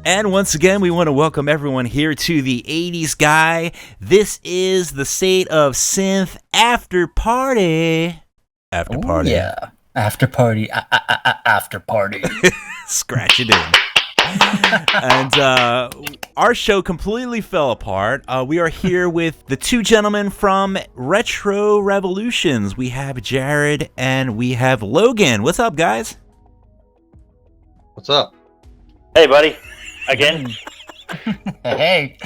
And once again, we want to welcome everyone here to the 80s Guy. This is the State of Synth After Party. After Party. Yeah. After Party. After Party. Scratch it in. And our show completely fell apart. We are here with the two gentlemen from Retro Revolutions. We have Jared and we have Logan. What's up, guys? What's up? Hey, buddy. Again. Hey.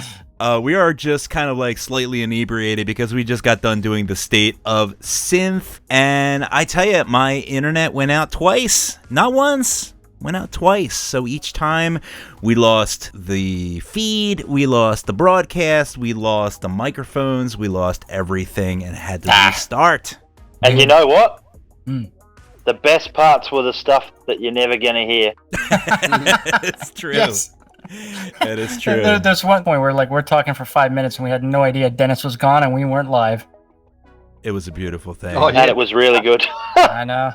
We are just kind of like slightly inebriated because we just got done doing the State of Synth. And I tell you, my internet went out twice. Not once. Went out twice. So each time we lost the feed, we lost the broadcast, we lost the microphones, we lost everything and had to restart. And you know what? The best parts were the stuff that you're never going to hear. It's true. Yes. It is true. There's one point where we're talking for 5 minutes and we had no idea Dennis was gone and we weren't live. It was a beautiful thing. Oh, yeah. And it was really good. I know.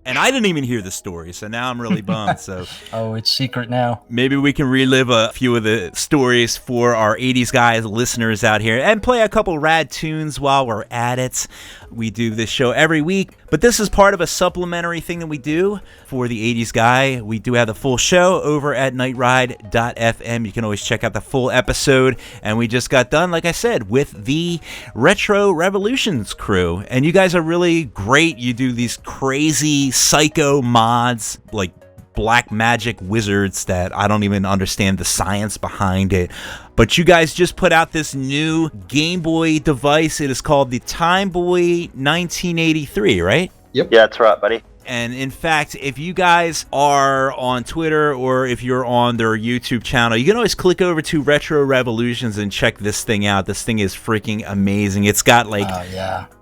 And I didn't even hear the story, so now I'm really bummed. So Oh, it's secret now. maybe we can relive a few of the stories for our 80s Guys listeners out here and play a couple rad tunes while we're at it. We do this show every week, but this is part of a supplementary thing that we do for the 80s Guy. We do have the full show over at nightride.fm. You can always check out the full episode. And we just got done, like I said, with the Retro Revolutions crew. And you guys are really great. You do these crazy psycho mods, like black magic wizards that I don't even understand the science behind it. But you guys just put out this new Game Boy device. It is called the Time Boy 1983, right? Yeah, that's right, buddy. And in fact, if you guys are on Twitter or if you're on their YouTube channel, you can always click over to Retro Revolutions and check this thing out. This thing is freaking amazing. It's got like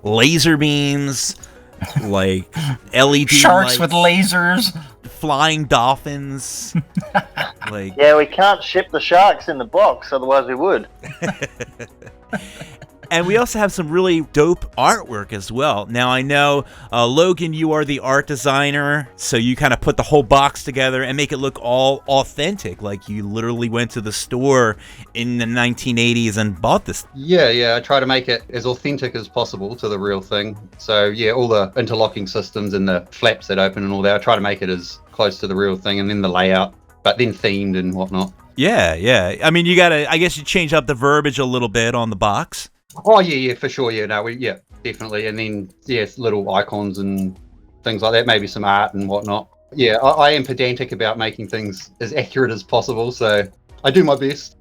laser beams, like LED sharks lights, with lasers, flying dolphins. Like, Yeah, we can't ship the sharks in the box, otherwise we would. and we also have some really dope artwork as well. Now, I know, Logan, you are the art designer, so you kind of put the whole box together and make it look all authentic, like you literally went to the store in the 1980s and bought this. Yeah, I try to make it as authentic as possible to the real thing. So yeah, all the interlocking systems and the flaps that open and all that, I try to make it as close to the real thing, and then the layout, but then themed and whatnot. Yeah. I mean, I guess you change up the verbiage a little bit on the box. Oh yeah, for sure. Yeah, definitely. And then little icons and things like that, maybe some art and whatnot. Yeah, I am pedantic about making things as accurate as possible, so I do my best.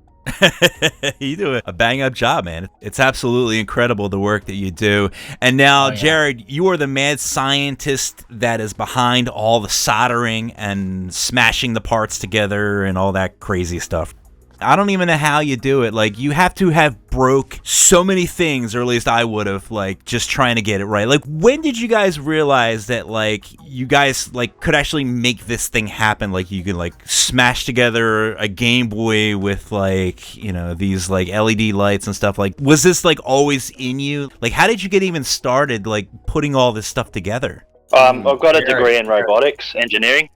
You do a bang-up job, man. It's absolutely incredible, the work that you do. And now, Jared, you are the mad scientist that is behind all the soldering and smashing the parts together and all that crazy stuff. I don't even know how you do it. Like, you have to have broke so many things, or at least I would have, like, just trying to get it right. Like, when did you guys realize that, like, you guys, like, could actually make this thing happen? Like, you could, like, smash together a Game Boy with, like, you know, these, like, LED lights and stuff. Like, was this, like, always in you? Like, how did you get even started, like, putting all this stuff together? I've got a degree in robotics engineering.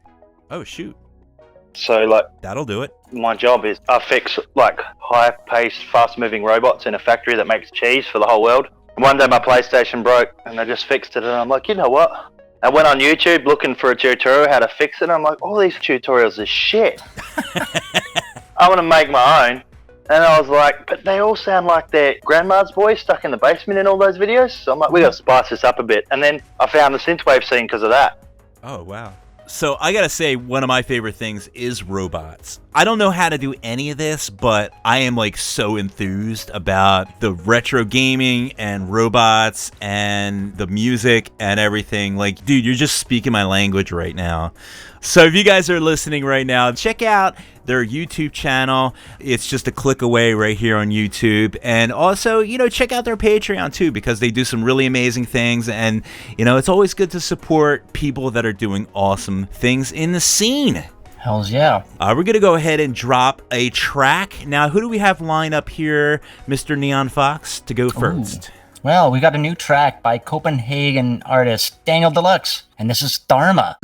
Oh, shoot. So, like, That'll do it. my job is I fix, like, high-paced, fast-moving robots in a factory that makes cheese for the whole world. One day my PlayStation broke, and I just fixed it, and I'm like, you know what? I went on YouTube looking for a tutorial how to fix it, and I'm like, all these tutorials are shit. I want to make my own. And I was like, but they all sound like their grandma's boy stuck in the basement in all those videos. So I'm like, we got to spice this up a bit. And then I found the Synthwave scene because of that. Oh, wow. So I gotta say, one of my favorite things is robots. I don't know how to do any of this, but I am like so enthused about the retro gaming and robots and the music and everything. Like, dude, you're just speaking my language right now. So if you guys are listening right now, check out their YouTube channel. It's just a click away right here on YouTube. And also, you know, check out their Patreon too, because they do some really amazing things. And, you know, it's always good to support people that are doing awesome things in the scene. Hells yeah. We're going to go ahead and drop a track. Now, who do we have lined up here, Mr. Neon Fox, to go first? Ooh. Well, we got a new track by Copenhagen artist Daniel Deluxe, and this is Dharma.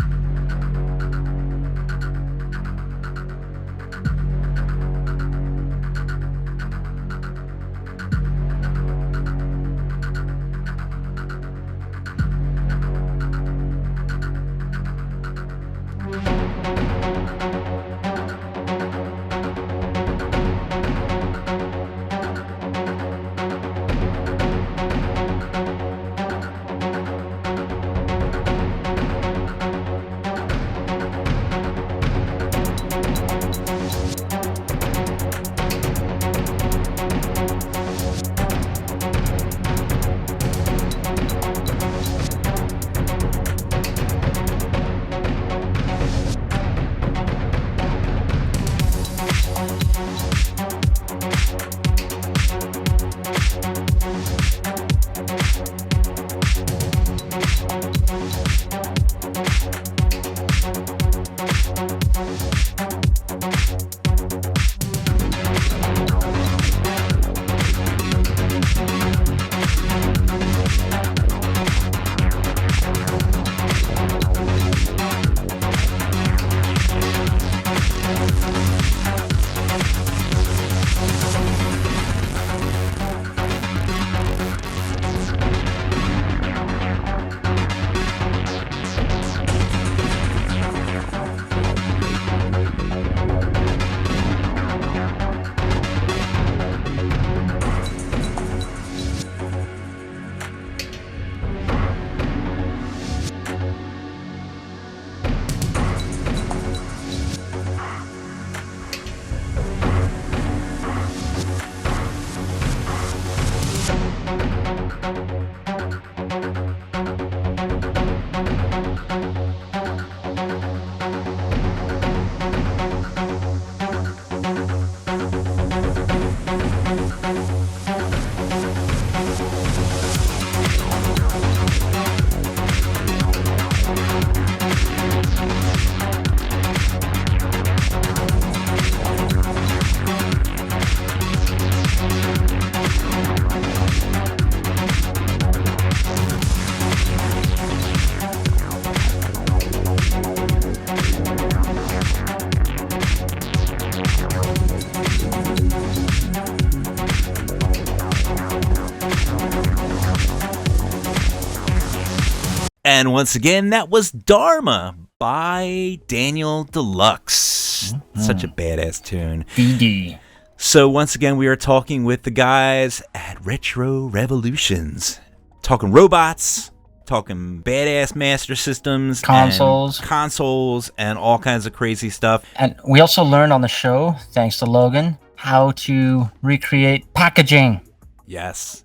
And once again, that was Dharma by Daniel Deluxe. Such a badass tune. DD. So once again, we are talking with the guys at Retro Revolutions. Talking robots, talking badass master systems. Consoles. And all kinds of crazy stuff. And we also learned on the show, thanks to Logan, how to recreate packaging. Yes.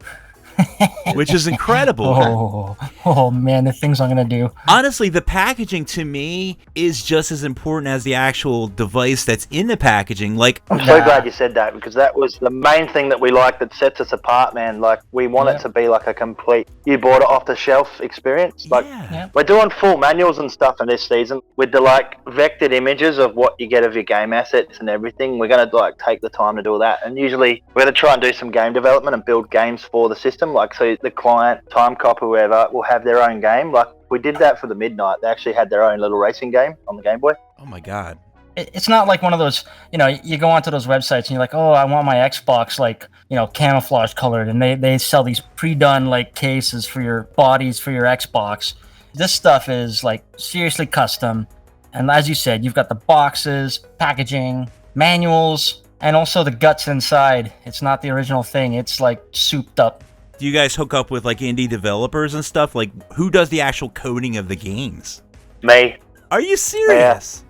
Which is incredible. Oh man, the things I'm gonna do. Honestly, the packaging to me is just as important as the actual device that's in the packaging. Like, I'm so glad you said that, because that was the main thing that we like that sets us apart, man. Like, we want it to be like a complete, you bought it off the shelf experience. Like, we're doing full manuals and stuff in this season with the like vectored images of what you get of your game assets and everything. We're gonna like take the time to do that, and usually we're gonna try and do some game development and build games for the system. Like, so the client, time cop, whoever will have their own game. Like, we did that for the Midnight. They actually had their own little racing game on the Game Boy. oh my god. It's not like one of those, you go onto those websites and you're like, oh, I want my Xbox like, camouflage colored, and they sell these pre-done like cases for your bodies for your Xbox. This stuff is like seriously custom, and as you said, you've got the boxes, packaging, manuals, and also the guts inside. It's not the original thing. It's like souped up. Do you guys hook up with like indie developers and stuff? Like, who does the actual coding of the games? Me. Are you serious?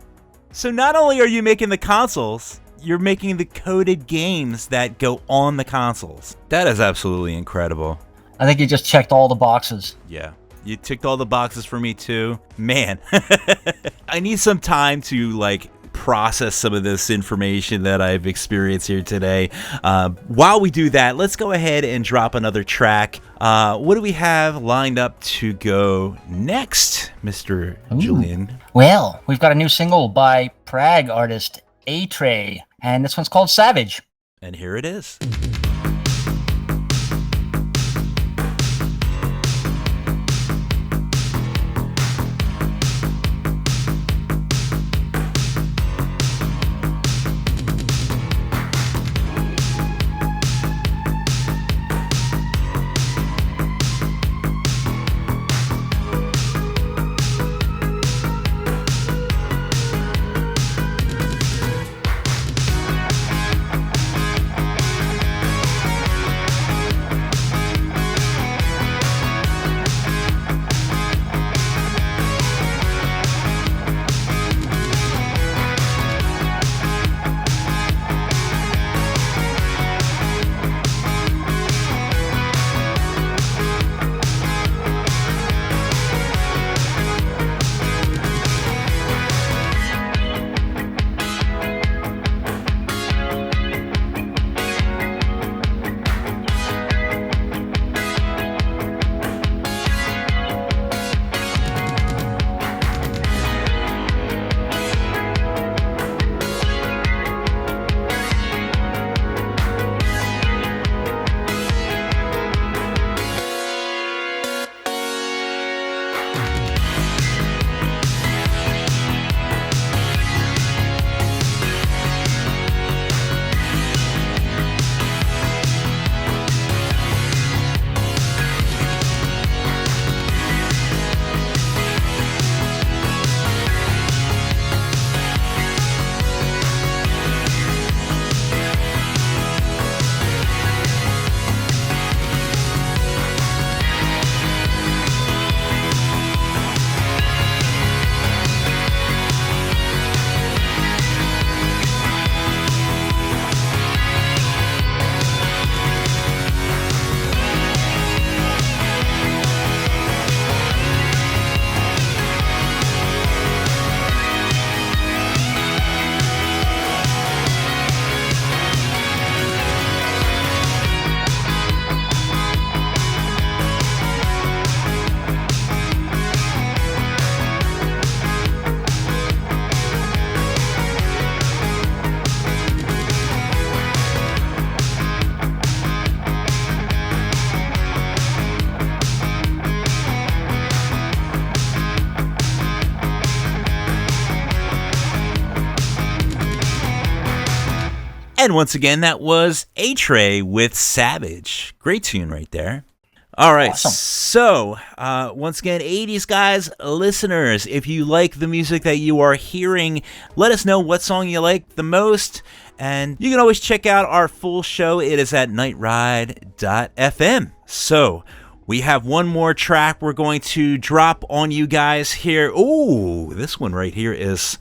So not only are you making the consoles, you're making the coded games that go on the consoles. That is absolutely incredible. I think you just checked all the boxes. Yeah. You ticked all the boxes for me too. Man, I need some time to like process some of this information that I've experienced here today. While we do that, let's go ahead and drop another track. What do we have lined up to go next, Mr. Julian? Well, we've got a new single by Prague artist Atrey, and this one's called Savage. And here it is. And once again, that was Atrey with Savage. Great tune right there. All right, Awesome. So once again, 80s guys, listeners, if you like the music that you are hearing, let us know what song you like the most. And you can always check out our full show. It is at nightride.fm. So we have one more track we're going to drop on you guys here. Oh, this one right here is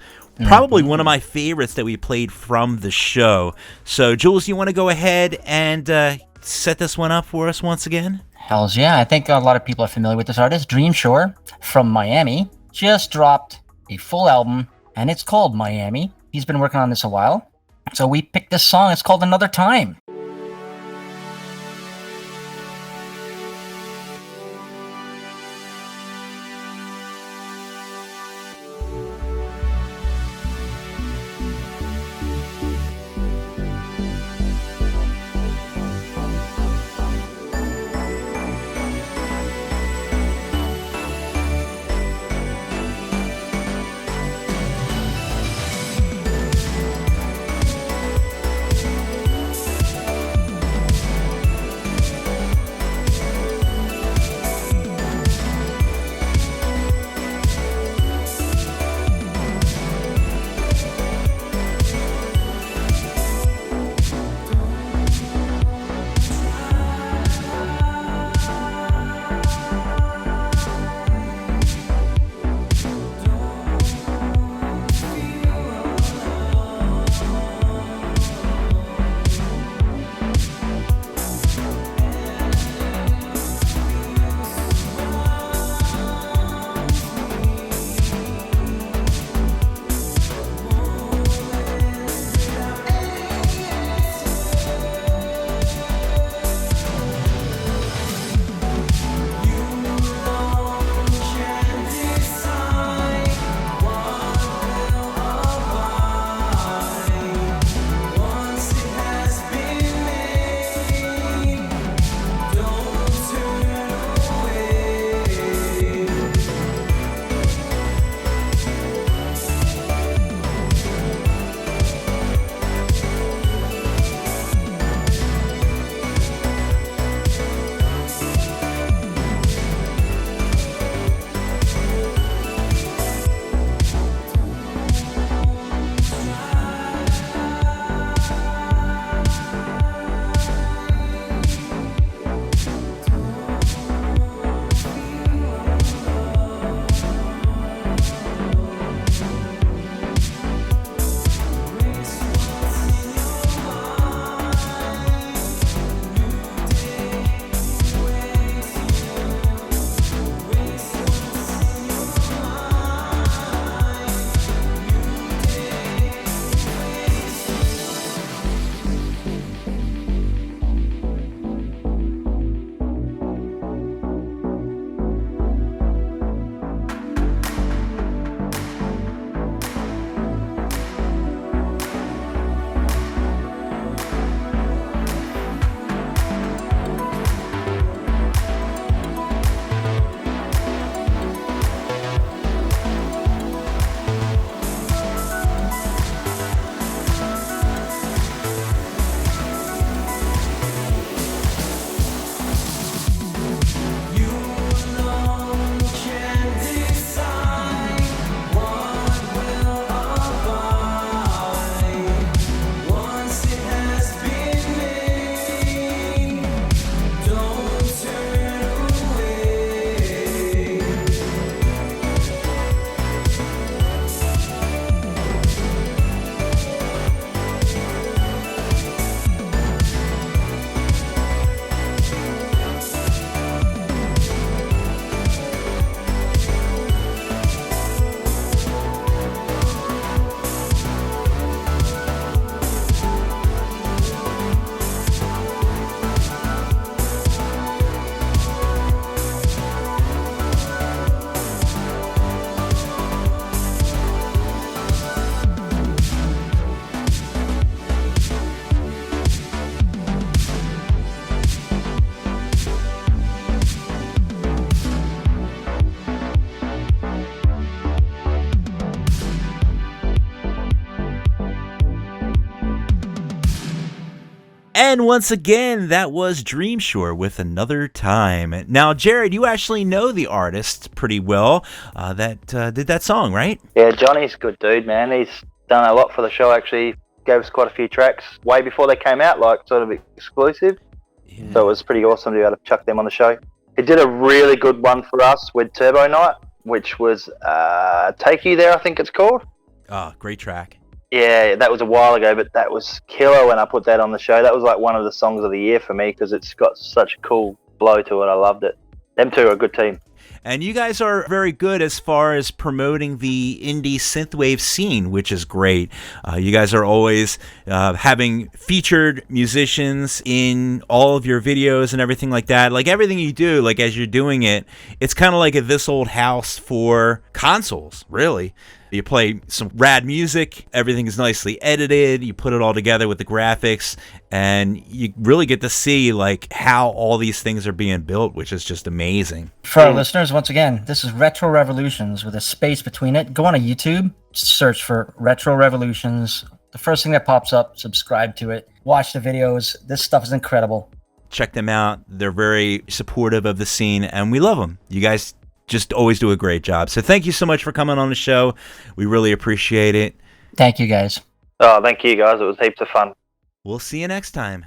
probably one of my favorites that we played from the show. So, Jules, you want to go ahead and set this one up for us once again? Hells yeah. I think a lot of people are familiar with this artist. Dream Shore from Miami just dropped a full album, and it's called Miami. He's been working on this a while. So we picked this song. It's called Another Time. And once again, that was Dreamshore with Another Time. Now, Jared, you actually know the artist pretty well that did that song, right? Yeah, Johnny's a good dude, man. He's done a lot for the show, actually. Gave us quite a few tracks way before they came out, like sort of exclusive. Yeah. So it was pretty awesome to be able to chuck them on the show. He did a really good one for us with Turbo Night, which was Take You There, I think it's called. Oh, great track. Yeah, that was a while ago, but that was killer when I put that on the show. That was like one of the songs of the year for me because it's got such a cool blow to it. I loved it. Them two are a good team. And you guys are very good as far as promoting the indie synthwave scene, which is great. You guys are always having featured musicians in all of your videos and everything like that. Like everything you do, like as you're doing it, it's kind of like a This Old House for consoles, really. You play some rad music, everything is nicely edited, you put it all together with the graphics, and you really get to see like how all these things are being built, which is just amazing. For our listeners, once again, this is Retro Revolutions with a space between it. Go on to YouTube, search for Retro Revolutions. The first thing that pops up, subscribe to it, watch the videos. This stuff is incredible. Check them out. They're very supportive of the scene, and we love them. You guys just always do a great job. So thank you so much for coming on the show. We really appreciate it. Thank you, guys. Oh, thank you, guys. It was heaps of fun. We'll see you next time.